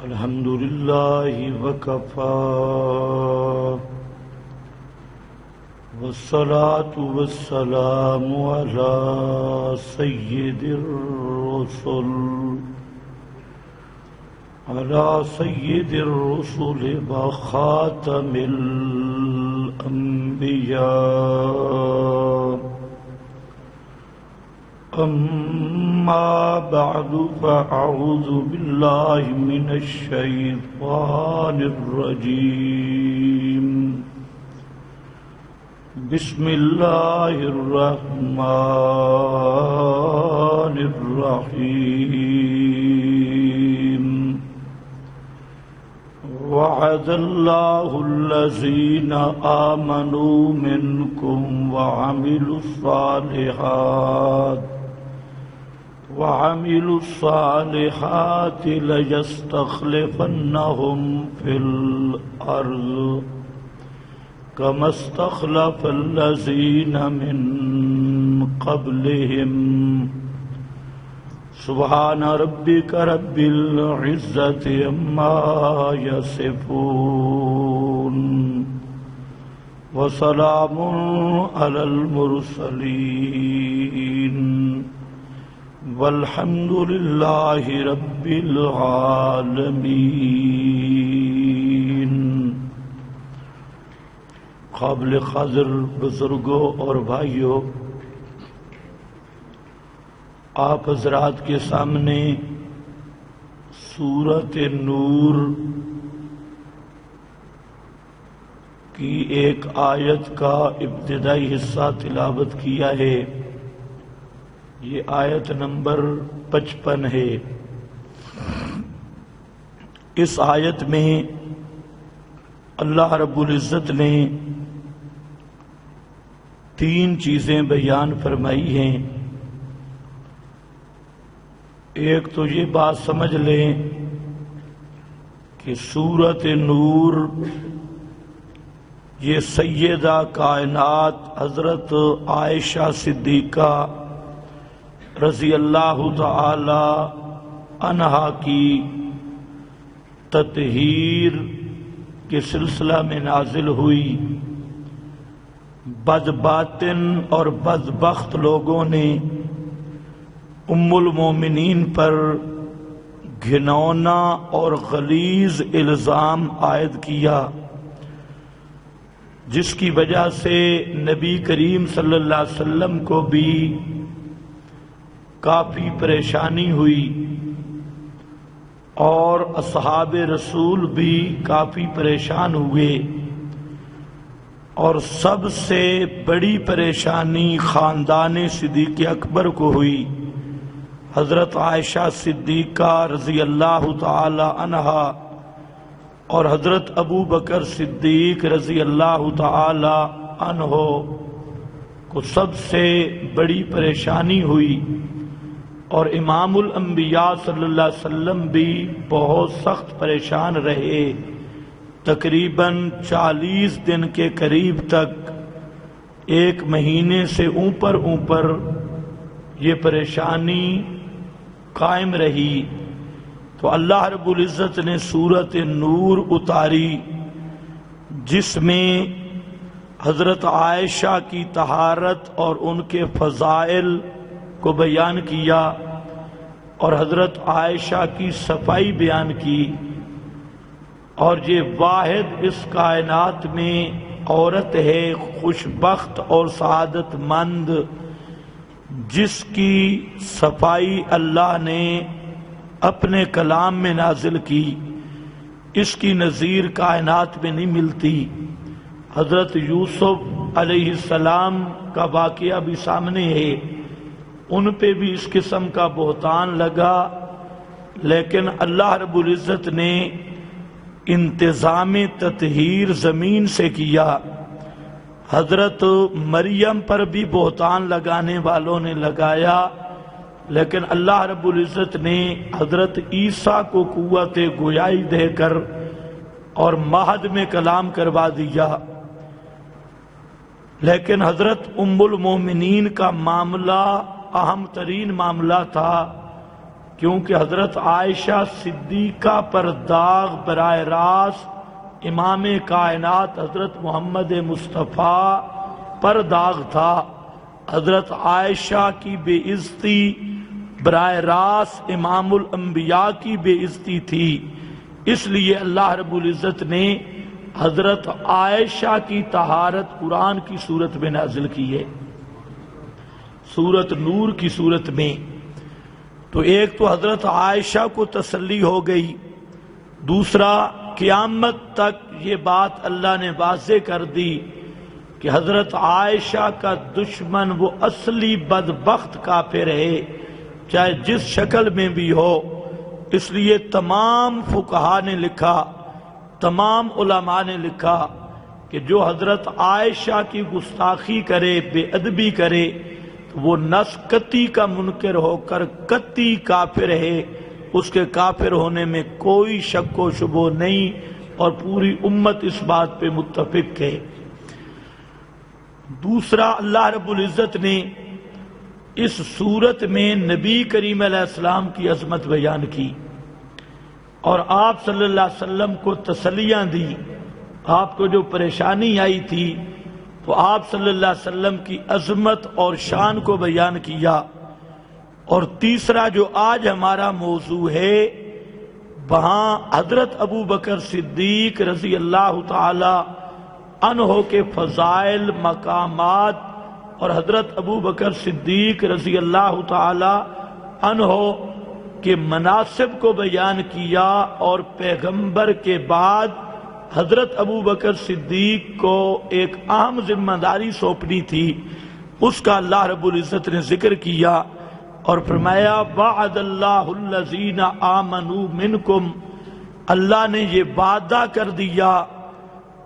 الحمد لله وكفى والصلاة والسلام على سيد الرسل وخاتم الأنبياء. أما بعد فأعوذ بالله من الشيطان الرجيم. بسم الله الرحمن الرحيم. وعد الله الذين آمنوا منكم وعملوا الصالحات ليستخلفنهم في الأرض كما استخلف الذين من قبلهم. سبحان ربك رب العزة عما يصفون وسلام على المرسلين والحمد لله رب العالمين. قابل قدر بزرگوں اور بھائیوں، آپ حضرات کے سامنے سورۃ نور کی ایک آیت کا ابتدائی حصہ تلاوت کیا ہے. یہ آیت نمبر 55 ہے. اس آیت میں اللہ رب العزت نے 3 چیزیں بیان فرمائی ہیں. ایک تو یہ بات سمجھ لیں کہ سورۃ نور یہ سیدہ کائنات حضرت عائشہ صدیقہ رضی اللہ تعالی عنہا کی تطہیر کے سلسلہ میں نازل ہوئی. بدباطن اور بدبخت لوگوں نے ام المومنین پر گھنونا اور غلیظ الزام عائد کیا، جس کی وجہ سے نبی کریم صلی اللہ علیہ وسلم کو بھی کافی پریشانی ہوئی اور اصحاب رسول بھی کافی پریشان ہوئے. اور سب سے بڑی پریشانی خاندان صدیق اکبر کو ہوئی. حضرت عائشہ صدیقہ رضی اللہ تعالی عنہا اور حضرت ابو بکر صدیق رضی اللہ تعالی عنہ کو سب سے بڑی پریشانی ہوئی. اور امام الانبیاء صلی اللہ علیہ وسلم بھی بہت سخت پریشان رہے. تقریباً 40 دن کے قریب تک، 1 مہینے سے اوپر یہ پریشانی قائم رہی. تو اللہ رب العزت نے سورۃ نور اتاری، جس میں حضرت عائشہ کی طہارت اور ان کے فضائل کو بیان کیا اور حضرت عائشہ کی صفائی بیان کی. اور یہ واحد اس کائنات میں عورت ہے خوشبخت اور سعادت مند، جس کی صفائی اللہ نے اپنے کلام میں نازل کی. اس کی نظیر کائنات میں نہیں ملتی. حضرت یوسف علیہ السلام کا واقعہ بھی سامنے ہے. ان پہ بھی اس قسم کا بہتان لگا، لیکن اللہ رب العزت نے انتظام تطہیر زمین سے کیا. حضرت مریم پر بھی بہتان لگانے والوں نے لگایا، لیکن اللہ رب العزت نے حضرت عیسیٰ کو قوت گویائی دے کر اور مہد میں کلام کروا دیا. لیکن حضرت ام المومنین کا معاملہ اہم ترین معاملہ تھا. کیونکہ حضرت عائشہ صدیقہ پر داغ براہ راست امام کائنات حضرت محمد مصطفیٰ پر داغ تھا۔ حضرت عائشہ کی بے عزتی براہ راست امام الانبیاء کی بے عزتی تھی، اس لیے اللہ رب العزت نے حضرت عائشہ کی طہارت قرآن کی صورت میں نازل کی ہے، سورت نور کی صورت میں۔ تو ایک تو حضرت عائشہ کو تسلی ہو گئی، دوسرا قیامت تک یہ بات اللہ نے واضح کر دی کہ حضرت عائشہ کا دشمن وہ اصلی بدبخت کافر ہے، چاہے جس شکل میں بھی ہو۔ اس لیے تمام فقہا نے لکھا، تمام علماء نے لکھا کہ جو حضرت عائشہ کی گستاخی کرے، بے ادبی کرے، تو وہ نس قطعی کا منکر ہو کر قطعی کافر ہے، اس کے کافر ہونے میں کوئی شک و شبہ نہیں، اور پوری امت اس بات پہ متفق ہے۔ دوسرا، اللہ رب العزت نے اس صورت میں نبی کریم علیہ السلام کی عظمت بیان کی اور آپ صلی اللہ علیہ وسلم کو تسلیاں دی۔ آپ کو جو پریشانی آئی تھی تو آپ صلی اللہ علیہ وسلم کی عظمت اور شان کو بیان کیا۔ اور تیسرا جو آج ہمارا موضوع ہے، وہاں حضرت ابو بکر صدیق رضی اللہ تعالی عنہ کے فضائل، مقامات اور حضرت ابو بکر صدیق رضی اللہ تعالی عنہ کے مناصب کو بیان کیا، اور پیغمبر کے بعد حضرت ابو بکر صدیق کو ایک اہم ذمہ داری سونپنی تھی، اس کا اللہ رب العزت نے ذکر کیا اور فرمایا وعد اللہ الذین آمنوا منکم، اللہ نے یہ وعدہ کر دیا،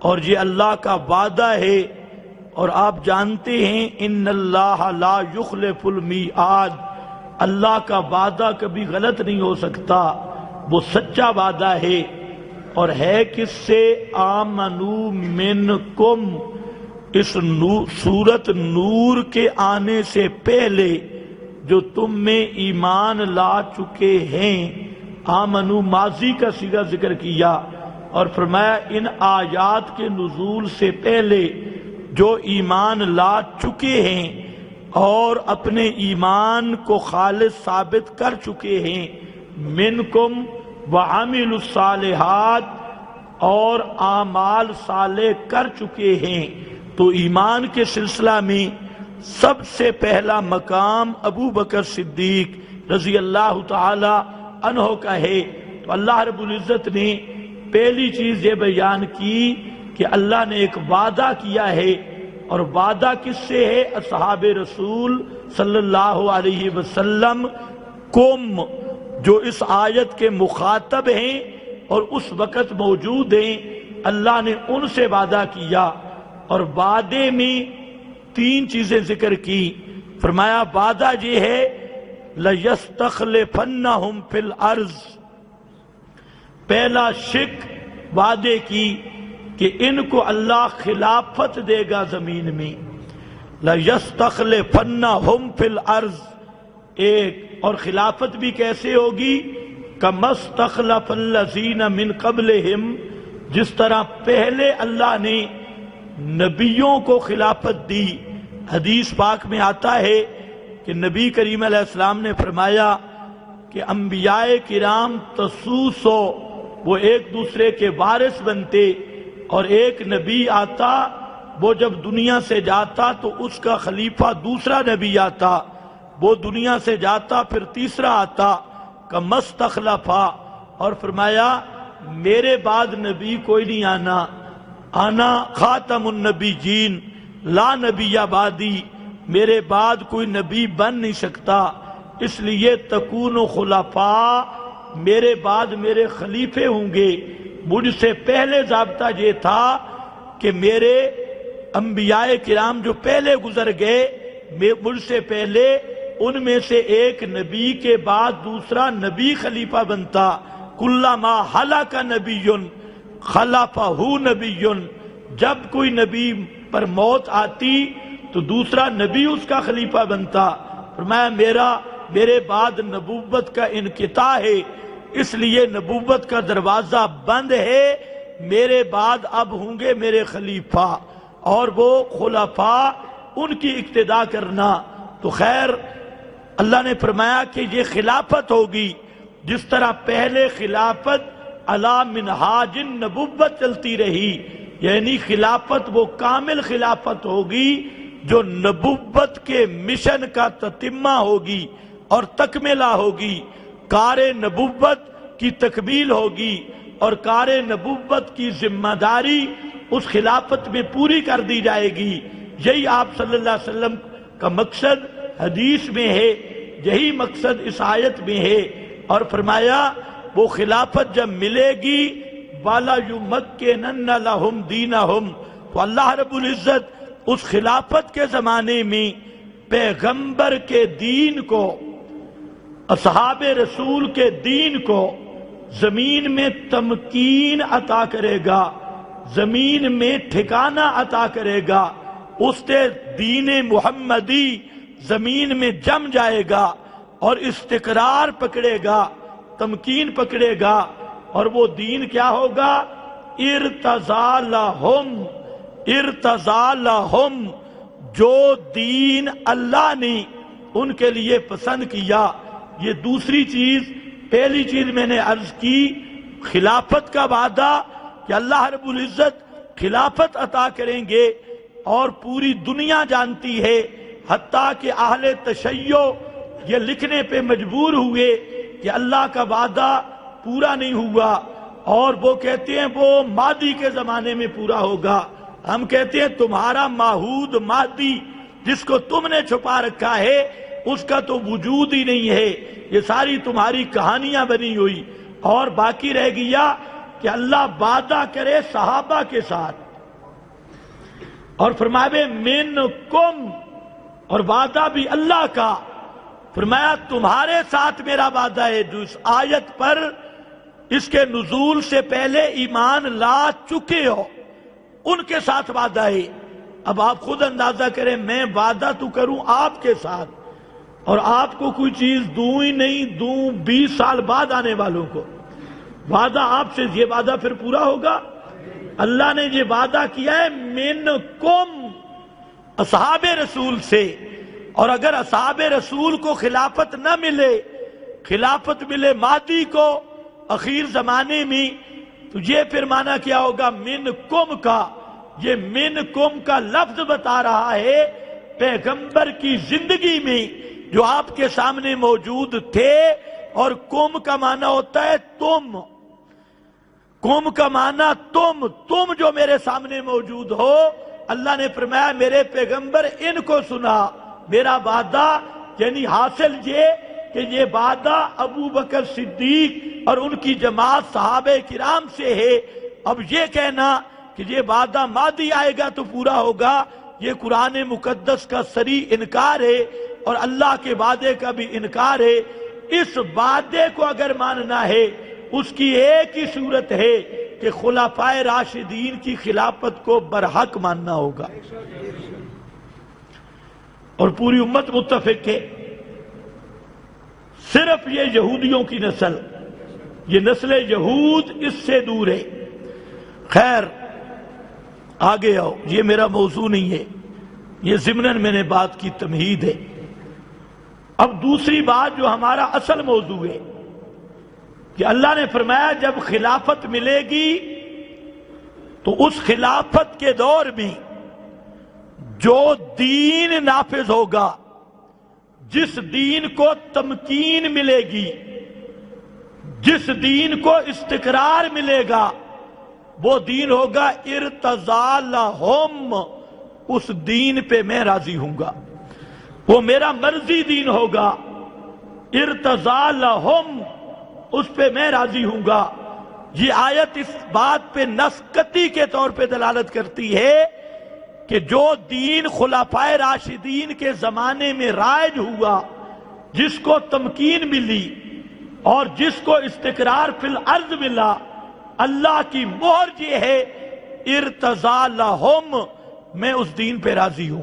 اور یہ اللہ کا وعدہ ہے، اور آپ جانتے ہیں ان اللہ لا یخلف المیعاد، اللہ کا وعدہ کبھی غلط نہیں ہو سکتا، وہ سچا وعدہ ہے۔ اور ہے کس سے؟ آمنوا منکم، اس سورت نور کے آنے سے پہلے جو تم میں ایمان لا چکے ہیں، آمنو ماضی کا صیغہ ذکر کیا، اور فرمایا ان آیات کے نزول سے پہلے جو ایمان لا چکے ہیں اور اپنے ایمان کو خالص ثابت کر چکے ہیں، منکم وعملوا الصالحات، اور اعمال صالح کر چکے ہیں، تو ایمان کے سلسلہ میں سب سے پہلا مقام ابو بکر صدیق رضی اللہ تعالی عنہ کا ہے۔ تو اللہ رب العزت نے پہلی چیز یہ بیان کی کہ اللہ نے ایک وعدہ کیا ہے، اور وعدہ کس سے ہے؟ اصحاب رسول صلی اللہ علیہ وسلم کم، جو اس آیت کے مخاطب ہیں اور اس وقت موجود ہیں، اللہ نے ان سے وعدہ کیا، اور وعدے میں تین چیزیں ذکر کی۔ فرمایا وعدہ یہ ہے لَيَسْتَخْلِفَنَّهُمْ فِي الْأَرْضِ، پہلا شک وعدے کی کہ ان کو اللہ خلافت دے گا زمین میں، لَيَسْتَخْلِفَنَّهُمْ فِي الْأَرْضِ، ایک، اور خلافت بھی کیسے ہوگی؟ كَمَا اسْتَخْلَفَ الَّذِينَ مِن قَبْلِهِمْ، جس طرح پہلے اللہ نے نبیوں کو خلافت دی۔ حدیث پاک میں آتا ہے کہ نبی کریم علیہ السلام نے فرمایا کہ انبیاء کرام تسوسو، وہ ایک دوسرے کے وارث بنتے، اور ایک نبی آتا، وہ جب دنیا سے جاتا تو اس کا خلیفہ دوسرا نبی آتا، وہ دنیا سے جاتا پھر تیسرا آتا، كَمَا اسْتَخْلَفَ، اور فرمایا میرے بعد نبی کوئی نہیں آنا، آنا خاتم النبیین لا نبی بعدی، میرے بعد کوئی نبی بن نہیں سکتا، اس لیے تکون خلفاء، میرے بعد میرے خلیفے ہوں گے۔ مجھ سے پہلے ضابطہ یہ تھا کہ میرے انبیاء کرام جو پہلے گزر گئے، مجھ سے پہلے ان میں سے ایک نبی کے بعد دوسرا نبی خلیفہ بنتا، کلما ہلاک نبی خلفہ نبی، جب کوئی نبی پر موت آتی تو دوسرا نبی اس کا خلیفہ بنتا۔ فرمایا میرا میرے بعد نبوت کا انقطاع ہے، اس لیے نبوت کا دروازہ بند ہے، میرے بعد اب ہوں گے میرے خلیفہ اور وہ خلفاء، ان کی اقتداء کرنا۔ تو خیر اللہ نے فرمایا کہ یہ خلافت ہوگی جس طرح پہلے خلافت علی منہاج النبوت چلتی رہی، یعنی خلافت وہ کامل خلافت ہوگی جو نبوت کے مشن کا تتمہ ہوگی اور تکملہ ہوگی، کار نبوت کی تکمیل ہوگی اور کار نبوت کی ذمہ داری اس خلافت میں پوری کر دی جائے گی۔ یہی آپ صلی اللہ علیہ وسلم کا مقصد حدیث میں ہے، یہی مقصد اس آیت میں ہے، اور فرمایا وہ خلافت جب ملے گی وَلَا يُمَكِّنَنَّ لَهُمْ دِينَهُمْ، تو اللہ رب العزت اس خلافت کے زمانے میں پیغمبر کے دین کو، اصحاب رسول کے دین کو زمین میں تمکین عطا کرے گا، زمین میں ٹھکانہ عطا کرے گا، اس سے دین محمدی زمین میں جم جائے گا اور استقرار پکڑے گا، تمکین پکڑے گا، اور وہ دین کیا ہوگا؟ ارتضی لہم، جو دین اللہ نے ان کے لیے پسند کیا۔ یہ دوسری چیز، پہلی چیز میں نے عرض کی خلافت کا وعدہ کہ اللہ رب العزت خلافت عطا کریں گے، اور پوری دنیا جانتی ہے، حتیٰ کہ اہل تشیع یہ لکھنے پہ مجبور ہوئے کہ اللہ کا وعدہ پورا نہیں ہوا، اور وہ کہتے ہیں وہ مادی کے زمانے میں پورا ہوگا۔ ہم کہتے ہیں تمہارا معہود مادی جس کو تم نے چھپا رکھا ہے اس کا تو وجود ہی نہیں ہے، یہ ساری تمہاری کہانیاں بنی ہوئی، اور باقی رہ گیا کہ اللہ وعدہ کرے صحابہ کے ساتھ اور فرمائے منکم، اور وعدہ بھی اللہ کا، فرمایا تمہارے ساتھ میرا وعدہ ہے جو اس آیت پر اس کے نزول سے پہلے ایمان لا چکے ہو، ان کے ساتھ وعدہ ہے۔ اب آپ خود اندازہ کریں، میں وعدہ تو کروں آپ کے ساتھ اور آپ کو کوئی چیز دوں ہی نہیں، دوں 20 سال بعد آنے والوں کو، وعدہ آپ سے، یہ وعدہ پھر پورا ہوگا؟ اللہ نے یہ وعدہ کیا ہے منکم، اصحاب رسول سے، اور اگر اصحاب رسول کو خلافت نہ ملے، خلافت ملے مادی کو اخیر زمانے میں، تو یہ پھر معنی کیا ہوگا منکم کا؟ یہ منکم کا لفظ بتا رہا ہے پیغمبر کی زندگی میں جو آپ کے سامنے موجود تھے، اور کم کا معنی ہوتا ہے تم، کم کا معنی تم جو میرے سامنے موجود ہو۔ اللہ نے فرمایا میرے پیغمبر ان کو سنا میرا وعدہ، یعنی حاصل یہ کہ یہ وعدہ ابو بکر صدیق اور ان کی جماعت صحابہ کرام سے ہے۔ اب یہ کہنا کہ یہ وعدہ مادی آئے گا تو پورا ہوگا، یہ قرآن مقدس کا صریح انکار ہے اور اللہ کے وعدے کا بھی انکار ہے۔ اس وعدے کو اگر ماننا ہے اس کی ایک ہی صورت ہے کہ خلفائے راشدین کی خلافت کو برحق ماننا ہوگا، اور پوری امت متفق ہے۔ صرف یہ یہودیوں کی نسل، یہ نسل یہود اس سے دور ہے۔ خیر آگے آؤ، یہ میرا موضوع نہیں ہے، یہ ضمناً میں نے بات کی تمہید ہے۔ اب دوسری بات جو ہمارا اصل موضوع ہے کہ اللہ نے فرمایا جب خلافت ملے گی تو اس خلافت کے دور میں جو دین نافذ ہوگا، جس دین کو تمکین ملے گی، جس دین کو استقرار ملے گا، وہ دین ہوگا ارتضی لہم، اس دین پہ میں راضی ہوں گا، وہ میرا مرضی دین ہوگا، ارتضی لہم، اس پہ میں راضی ہوں گا۔ یہ آیت اس بات پہ نسقطی کے طور پہ دلالت کرتی ہے کہ جو دین خلفائے راشدین کے زمانے میں رائج ہوا، جس کو تمکین ملی اور جس کو استقرار فی الارض ملا، اللہ کی مہر یہ ہے ارتضی لہم، میں اس دین پہ راضی ہوں۔